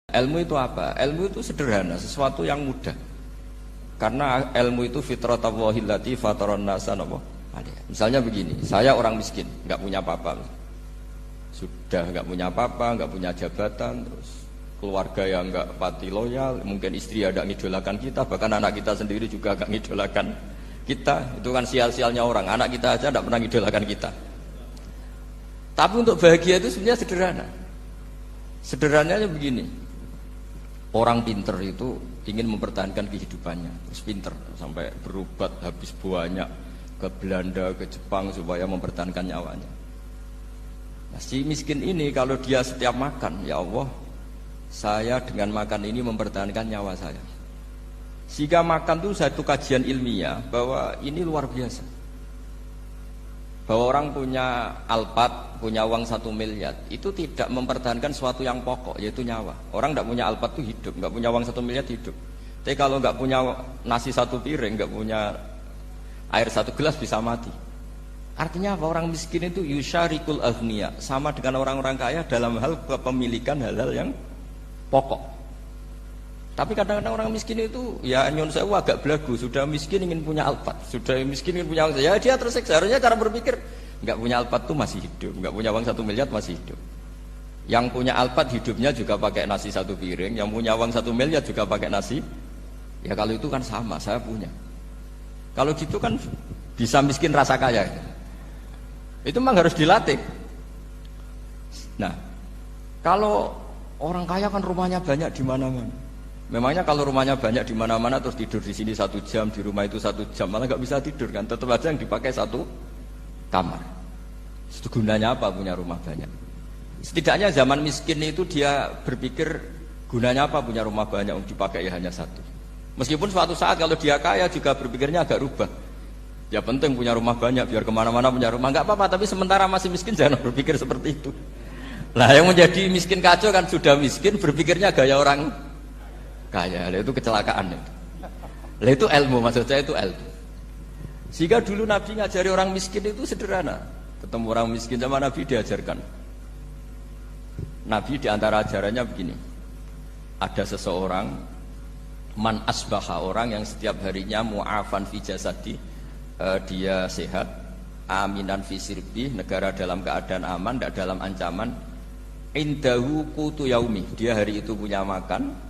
Ilmu itu apa? Ilmu itu sederhana, sesuatu yang mudah. Karena ilmu itu fitratallahi allati fataran nasa alaiha. Misalnya begini, saya orang miskin, nggak punya apa-apa. Sudah nggak punya apa-apa, nggak punya jabatan, terus keluarga yang nggak pati loyal, mungkin istri ada ngidolakan kita, bahkan anak kita sendiri juga nggak ngidolakan kita. Itu kan sial-sialnya orang, anak kita aja nggak pernah ngidolakan kita. Tapi untuk bahagia itu sebenarnya sederhana. Sederhananya begini. Orang pinter itu ingin mempertahankan kehidupannya, terus pinter sampai berobat habis banyak ke Belanda, ke Jepang supaya mempertahankan nyawanya. Nah, si miskin ini kalau dia setiap makan, ya Allah, saya dengan makan ini mempertahankan nyawa saya. Sehingga makan itu satu kajian ilmiah bahwa ini luar biasa. Bahwa orang punya Alphard, punya uang 1 miliar, itu tidak mempertahankan sesuatu yang pokok, yaitu nyawa. Orang tidak punya Alphard itu hidup, nggak punya uang 1 miliar hidup. Tapi kalau nggak punya nasi 1 piring, nggak punya air 1 gelas bisa mati. Artinya apa? Orang miskin itu yusyarikul aghniya, sama dengan orang-orang kaya dalam hal kepemilikan hal-hal yang pokok. Tapi kadang-kadang orang miskin itu ya nyon sewu agak belagu, sudah miskin ingin punya Alphard, sudah miskin ingin punya uang, ya dia tersiksa. Harusnya cara berpikir nggak punya Alphard tuh masih hidup, nggak punya uang 1 miliar masih hidup. Yang punya Alphard hidupnya juga pakai nasi 1 piring, yang punya uang 1 miliar juga pakai nasi. Ya kalau itu kan sama, saya punya. Kalau gitu kan bisa miskin rasa kaya. Itu memang harus dilatih. Nah, kalau orang kaya kan rumahnya banyak di mana-mana. Memangnya kalau rumahnya banyak di mana-mana terus tidur di sini 1 jam, di rumah itu 1 jam, malah nggak bisa tidur kan? Tetap aja yang dipakai 1 kamar. Itu gunanya apa punya rumah banyak? Setidaknya zaman miskin itu dia berpikir gunanya apa punya rumah banyak untuk dipakai ya hanya 1. Meskipun suatu saat kalau dia kaya juga berpikirnya agak rubah. Ya penting punya rumah banyak biar kemana-mana punya rumah, nggak apa-apa. Tapi sementara masih miskin jangan berpikir seperti itu. Nah yang menjadi miskin kacau kan sudah miskin berpikirnya gaya orang kaya, itu kecelakaan itu. Lah itu ilmu, maksud saya itu ilmu. Sehingga dulu Nabi ngajari orang miskin itu sederhana. Ketemu orang miskin sama Nabi diajarkan. Nabi diantara ajarannya begini. Ada seseorang man asbaha, orang yang setiap harinya mu'afan fi jasadi, dia sehat, aminan fi sirbi, negara dalam keadaan aman, tidak dalam ancaman. Indahu qutu yaumi, dia hari itu punya makan.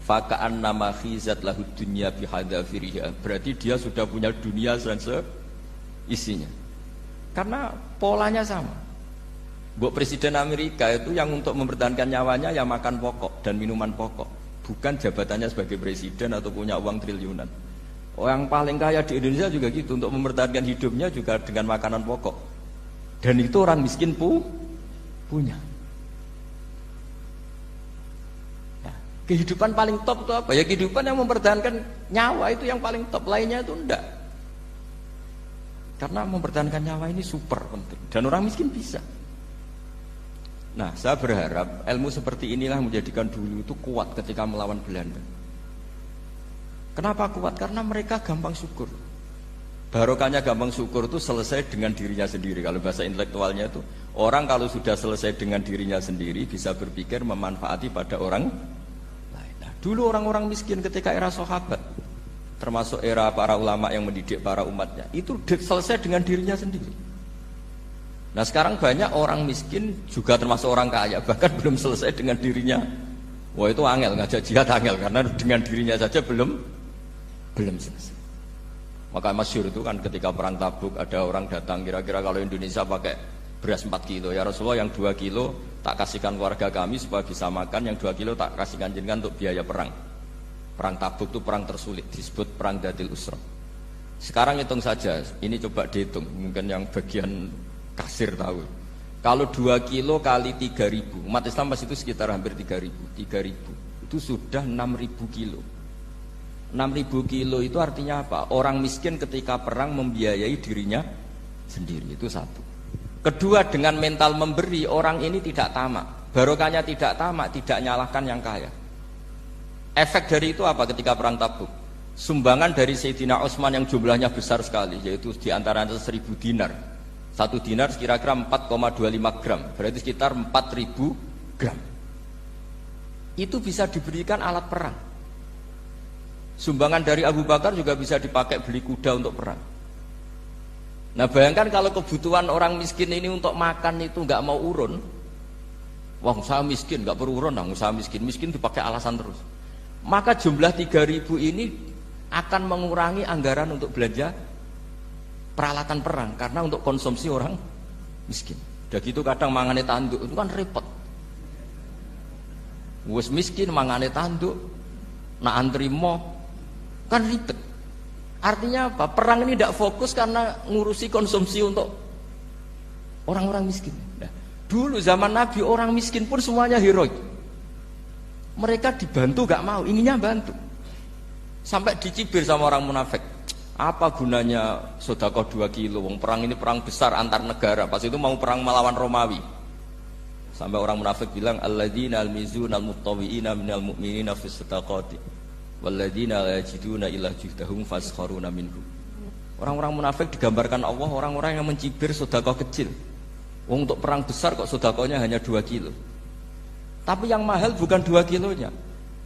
Faka'an nama khizat lahu dunya bihadafiriha, berarti dia sudah punya dunia dan isinya. Karena polanya sama. Buat Presiden Amerika itu yang untuk mempertahankan nyawanya ya makan pokok dan minuman pokok, bukan jabatannya sebagai presiden atau punya uang triliunan. Orang paling kaya di Indonesia juga gitu, untuk mempertahankan hidupnya juga dengan makanan pokok. Dan itu orang miskin punya. Kehidupan paling top itu apa? Ya kehidupan yang mempertahankan nyawa itu yang paling top, lainnya itu enggak. Karena mempertahankan nyawa ini super penting dan orang miskin bisa. Nah, saya berharap ilmu seperti inilah menjadikan dulu itu kuat ketika melawan Belanda. Kenapa kuat? Karena mereka gampang syukur. Barokahnya gampang syukur itu selesai dengan dirinya sendiri. Kalau bahasa intelektualnya itu, orang kalau sudah selesai dengan dirinya sendiri bisa berpikir memanfaati pada orang. Dulu orang-orang miskin ketika era sahabat, termasuk era para ulama yang mendidik para umatnya, itu selesai dengan dirinya sendiri. Nah sekarang banyak orang miskin juga termasuk orang kaya, bahkan belum selesai dengan dirinya. Wah itu angel, ngajak jihad angel, karena dengan dirinya saja belum selesai. Maka masyhur itu kan ketika perang Tabuk, ada orang datang, kira-kira kalau Indonesia pakai beras 4 kilo, ya Rasulullah yang 2 kilo tak kasihkan keluarga kami supaya bisa makan, yang 2 kilo tak kasihkan jenengan untuk biaya perang. Perang Tabuk itu perang tersulit, disebut perang Dadil Usra. Sekarang hitung saja, ini coba dihitung, mungkin yang bagian kasir tahu. Kalau 2 kilo kali 3.000, umat Islam pas itu sekitar hampir 3.000 itu sudah 6.000 kilo. 6.000 kilo itu artinya apa? Orang miskin ketika perang membiayai dirinya sendiri, itu satu. Kedua, dengan mental memberi, orang ini tidak tamak. Barokahnya tidak tamak, tidak nyalahkan yang kaya. Efek dari itu apa ketika perang Tabuk? Sumbangan dari Sayyidina Utsman yang jumlahnya besar sekali, yaitu diantaranya 1.000 dinar. 1 dinar kira-kira 4,25 gram, berarti sekitar 4.000 gram. itu bisa diberikan alat perang. Sumbangan dari Abu Bakar juga bisa dipakai beli kuda untuk perang. Nah bayangkan kalau kebutuhan orang miskin ini untuk makan itu nggak mau urun, wah usaha miskin nggak perlu urun, nah usaha miskin dipakai alasan terus. Maka jumlah 3.000 ini akan mengurangi anggaran untuk belanja peralatan perang karena untuk konsumsi orang miskin. Udah gitu kadang mangane tanduk itu kan repot. Wes miskin mangane tanduk, nak antri mo kan ribet. Artinya apa? Perang ini tidak fokus karena ngurusi konsumsi untuk orang-orang miskin. Nah, dulu zaman Nabi orang miskin pun semuanya heroik. Mereka dibantu gak mau, inginnya bantu. Sampai dicibir sama orang munafik. Apa gunanya sedekah 2 kilo? Wong perang ini perang besar antar negara. Pas itu mau perang melawan Romawi. Sampai orang munafik bilang alladzina almizuna almuttawiina minal mu'minina fis sadaqati walladzina la yajiduna illa juhdahum faskharuna minhum. Orang-orang munafik digambarkan Allah orang-orang yang mencibir sedekah kecil. Wong untuk perang besar kok sedekahnya hanya 2 kilo. Tapi yang mahal bukan 2 kilonya.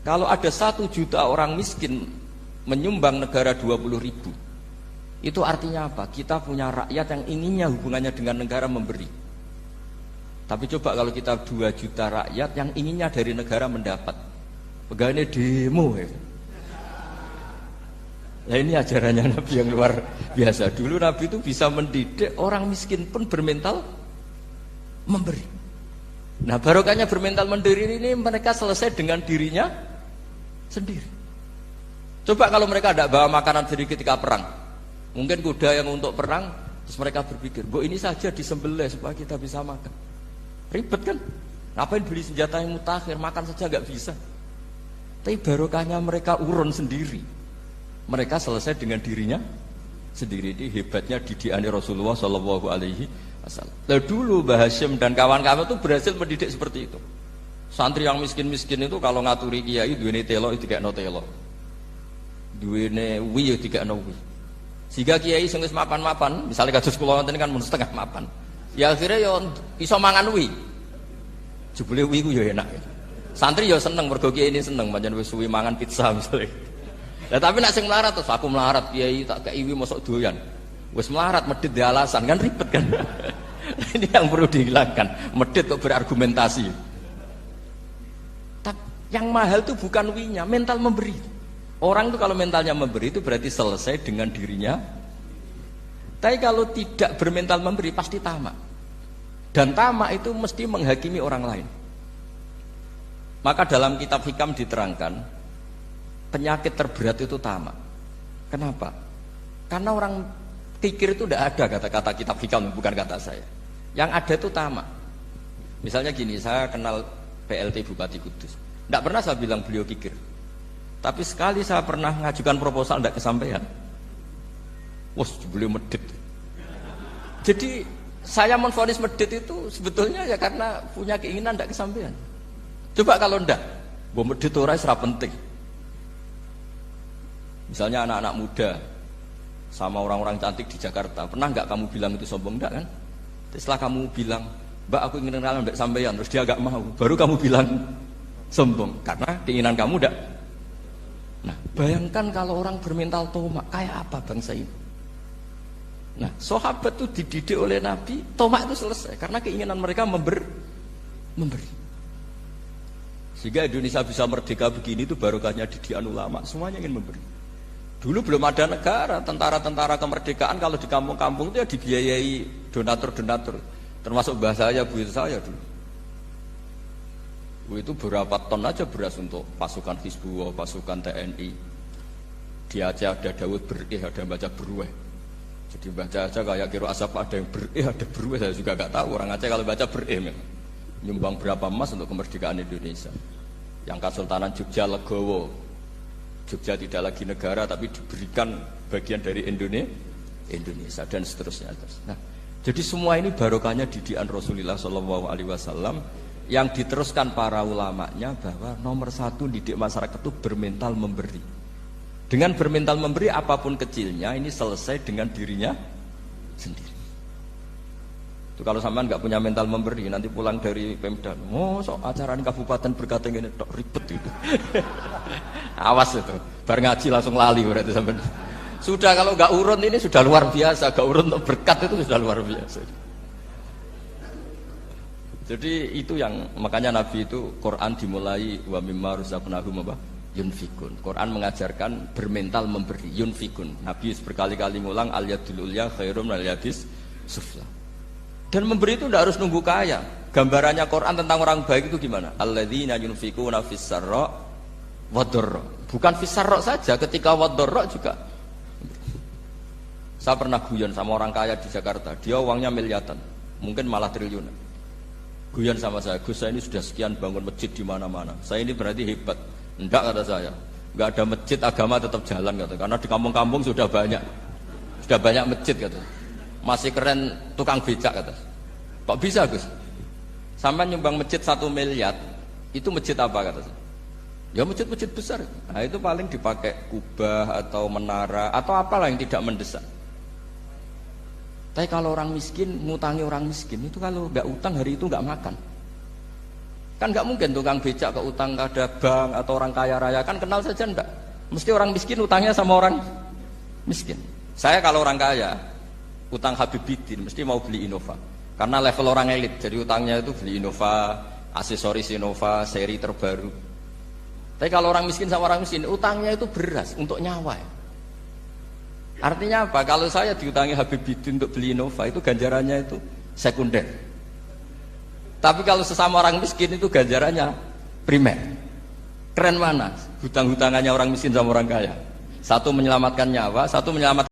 Kalau ada 1 juta orang miskin menyumbang negara 20.000, itu artinya apa? Kita punya rakyat yang inginnya hubungannya dengan negara memberi. Tapi coba kalau kita 2 juta rakyat yang inginnya dari negara mendapat, pegawainya demo ya. Nah ini ajarannya Nabi yang luar biasa. Dulu Nabi itu bisa mendidik orang miskin pun bermental memberi. Nah barokahnya bermental mandiri ini mereka selesai dengan dirinya sendiri. Coba kalau mereka tidak bawa makanan sendiri ketika perang, mungkin kuda yang untuk perang, terus mereka berpikir, bu ini saja disembelih supaya kita bisa makan. Ribet kan? Ngapain beli senjata yang mutakhir, makan saja nggak bisa. Tapi barokahnya mereka urun sendiri. Mereka selesai dengan dirinya sendiri. Ini hebatnya didikan Rasulullah Shallallahu Alaihi Wasallam. Lalu dulu Mbah Hashim dan kawan-kawan itu berhasil mendidik seperti itu. Santri yang miskin-miskin itu kalau ngaturi kiai duwene telo itu kayak no telo, duwene wi itu kayak no wi. Sehingga kiai sing wis mapan-mapan, misalnya kados kula wonten kan mun setengah mapan. Ya akhirnya yo iso mangan wi. Jebule wi ku yo enak. Santri yo seneng mergo kiai ini seneng pancen wis suwi mangan pizza misalnya. Lah tapi nek sing melarat terus aku melarat kiai tak kei wi mosok doyan. Wis melarat medhit di alasan kan ribet kan. Ini yang perlu dihilangkan. Medhit kok berargumentasi. Tapi yang mahal itu bukan winya, mental memberi. Orang itu kalau mentalnya memberi itu berarti selesai dengan dirinya. Tapi kalau tidak bermental memberi pasti tamak. Dan tamak itu mesti menghakimi orang lain. Maka dalam kitab Hikam diterangkan penyakit terberat itu tamak. Kenapa? Karena orang pikir itu tidak ada kata-kata kitab Hikam, bukan kata saya. Yang ada itu tamak. Misalnya gini, saya kenal PLT Bupati Kudus. Tidak pernah saya bilang beliau kikir. Tapi sekali saya pernah ngajukan proposal tidak kesampaian. Wah, beliau medit. Jadi saya menvonis medit itu sebetulnya ya karena punya keinginan tidak kesampaian. Coba kalau tidak, bahwa medit orang serap penting. Misalnya anak-anak muda sama orang-orang cantik di Jakarta, pernah nggak kamu bilang itu sombong? Enggak kan? Setelah kamu bilang, Mbak aku ingin kenalan Mbak sampeyan, terus dia agak mau, baru kamu bilang sombong karena keinginan kamu enggak. Nah, bayangkan kalau orang bermental tomak, kayak apa bangsa ini? Nah, sahabat itu dididik oleh Nabi, tomak itu selesai karena keinginan mereka memberi. Sehingga Indonesia bisa merdeka begini itu barokahnya didikan ulama, semuanya ingin memberi. Dulu belum ada negara, tentara-tentara kemerdekaan kalau di kampung-kampung itu ya dibiayai donatur-donatur. Termasuk bahasa saya, bu saya dulu. Itu berapa ton aja beras untuk pasukan Hizbullah, pasukan TNI. Di Aceh ada Daud berih, ada yang baca berueh. Jadi baca aja kayak kira asap ada yang berih, ada berueh. Saya juga gak tahu orang Aceh kalau baca berih memang. Nyumbang berapa emas untuk kemerdekaan Indonesia. Yang Kesultanan Jogja Legowo, Jogja tidak lagi negara tapi diberikan bagian dari Indonesia dan seterusnya. Nah, jadi semua ini barokahnya didikan Rasulullah SAW yang diteruskan para ulamanya bahwa nomor 1 didik masyarakat itu bermental memberi. Dengan bermental memberi apapun kecilnya ini selesai dengan dirinya sendiri. Itu kalau sampean nggak punya mental memberi, nanti pulang dari Pemda, sok acara ini kabupaten berkata gini, ribet itu. Awas itu, bar ngaji langsung lali berarti sampean. Sudah kalau nggak urun ini sudah luar biasa, nggak urun untuk berkat itu sudah luar biasa. Jadi itu yang makanya Nabi itu Quran dimulai wa mimma razaqnahum apa? Yunfikun. Quran mengajarkan bermental memberi, yunfikun. Nabi berkali-kali ngulang al yadul ulya khairum minal yadis sufla. Dan memberi itu tidak harus nunggu kaya. Gambarannya Quran tentang orang baik itu gimana? Alladzina yunfikuna fis sarra wadharra. Bukan fis sarra saja, ketika wadharra juga. Saya pernah guyon sama orang kaya di Jakarta. Dia uangnya miliaran, mungkin malah triliunan. Guyon sama saya, Gus, saya ini sudah sekian bangun masjid di mana-mana. Saya ini berarti hebat. Enggak, kata saya. Enggak ada masjid, agama tetap jalan, kata. Karena di kampung-kampung sudah banyak masjid, kata. Masih keren tukang becak, kata. Kok bisa, Gus? Sampai nyumbang masjid 1 miliar, itu masjid apa, kata saya? Ya masjid-masjid besar. Nah itu paling dipakai kubah atau menara atau apalah yang tidak mendesak. Tapi kalau orang miskin, ngutangi orang miskin itu kalau nggak utang hari itu nggak makan. Kan nggak mungkin tukang becak ke utang ada bank atau orang kaya raya, kan kenal saja enggak. Mesti orang miskin utangnya sama orang miskin. Saya kalau orang kaya utang Habibidin mesti mau beli Innova. Karena level orang elit, jadi utangnya itu beli Innova, aksesoris Innova, seri terbaru. Tapi kalau orang miskin sama orang miskin, utangnya itu beras untuk nyawa. Artinya apa? Kalau saya diutangi Habibidin untuk beli Innova, itu ganjarannya itu sekunder. Tapi kalau sesama orang miskin itu ganjarannya primer. Keren mana? Hutang-hutangannya orang miskin sama orang kaya. Satu menyelamatkan nyawa, satu menyelamatkan